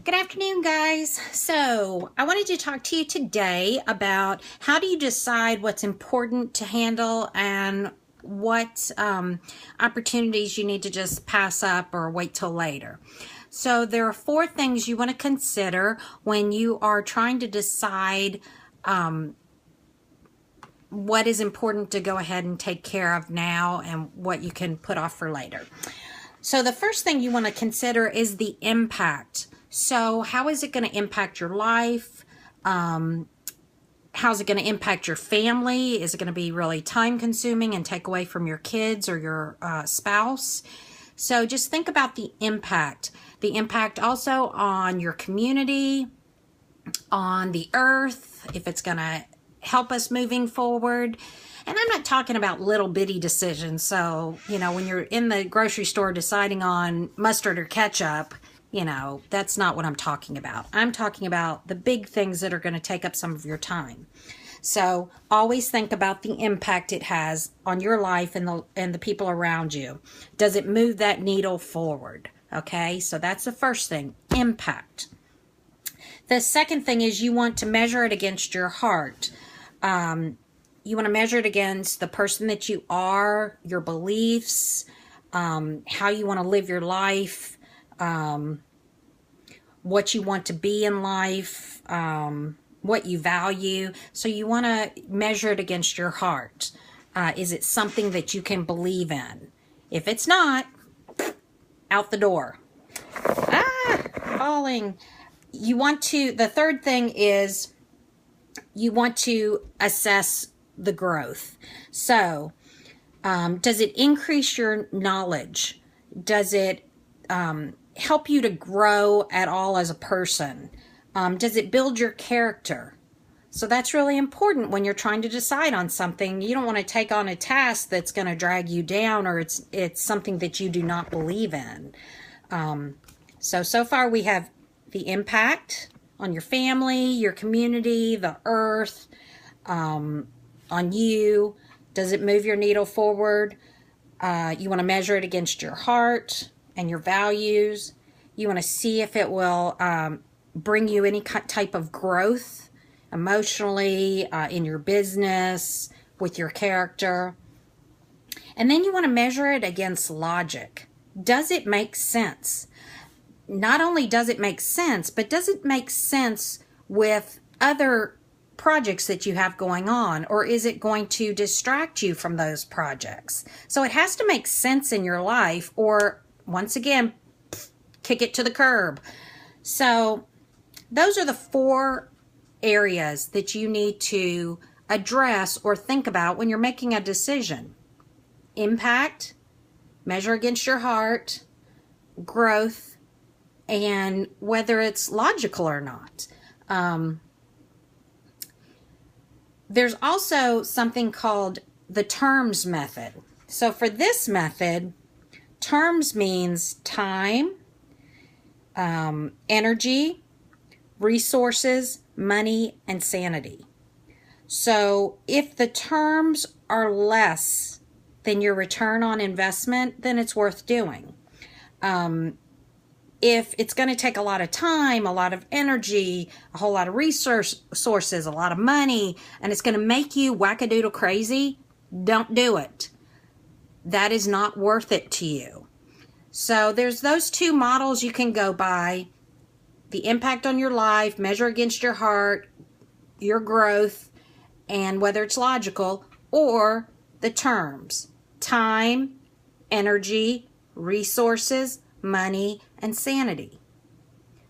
Good afternoon, guys. So I wanted to talk to you today about how do you decide what's important to handle and what opportunities you need to just pass up or wait till later. So there are 4 things you want to consider when you are trying to decide what is important to go ahead and take care of now and what you can put off for later. So the first thing you want to consider is the impact. So how is it going to impact your life? How's it going to impact your family? Is it going to be really time consuming and take away from your kids or your spouse? So just think about the impact. The impact also on your community, on the earth, if it's going to help us moving forward. And I'm not talking about little bitty decisions. So, when you're in the grocery store deciding on mustard or ketchup, that's not what I'm talking about. I'm talking about the big things that are going to take up some of your time. So always think about the impact it has on your life and the people around you. Does it move that needle forward? Okay, so that's the first thing, impact. The second thing is you want to measure it against your heart. You want to measure it against the person that you are, your beliefs, how you want to live your life, what you want to be in life, what you value. So you want to measure it against your heart. Is it something that you can believe in? If it's not, out the door. Falling. The third thing is you want to assess the growth. So, does it increase your knowledge? Does it help you to grow at all as a person? Does it build your character? So that's really important when you're trying to decide on something. You don't want to take on a task that's going to drag you down, or it's something that you do not believe in. So far we have the impact on your family, your community, the earth, on you. Does it move your needle forward? You want to measure it against your heart and your values. You want to see if it will bring you any type of growth emotionally, in your business, with your character. And then you want to measure it against logic. Does it make sense? Not only does it make sense, but does it make sense with other projects that you have going on, or is it going to distract you from those projects? So it has to make sense in your life, or once again, kick it to the curb. So those are the 4 areas that you need to address or think about when you're making a decision. Impact, measure against your heart, growth, and whether it's logical or not. There's also something called the terms method. So for this method, terms means time, energy, resources, money, and sanity. So if the terms are less than your return on investment, then it's worth doing. If it's going to take a lot of time, a lot of energy, a whole lot of resources, a lot of money, and it's going to make you wackadoodle crazy, don't do it. That is not worth it to you. So there's those 2 models you can go by. The impact on your life, measure against your heart, your growth, and whether it's logical, or the terms, time, energy, resources, money, and sanity.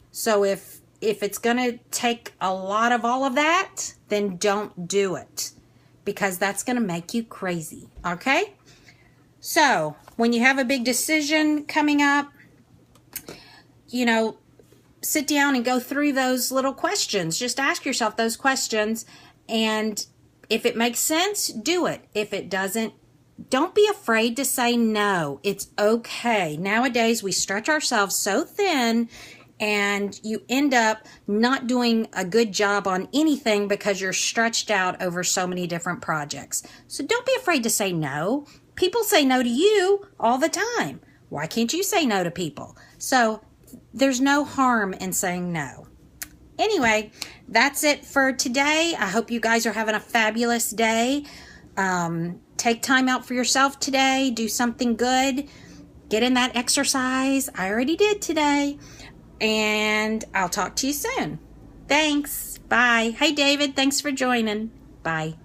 So if it's going to take a lot of all of that, then don't do it, because that's going to make you crazy. Okay? So when you have a big decision coming up, sit down and go through those little questions. Just ask yourself those questions, and if it makes sense, do it. If it doesn't, don't be afraid to say no. It's okay. Nowadays, we stretch ourselves so thin, and you end up not doing a good job on anything because you're stretched out over so many different projects. So don't be afraid to say no. People say no to you all the time. Why can't you say no to people? So there's no harm in saying no. Anyway, that's it for today. I hope you guys are having a fabulous day. Take time out for yourself today. Do something good. Get in that exercise. I already did today. And I'll talk to you soon. Thanks. Bye. Hey, David. Thanks for joining. Bye.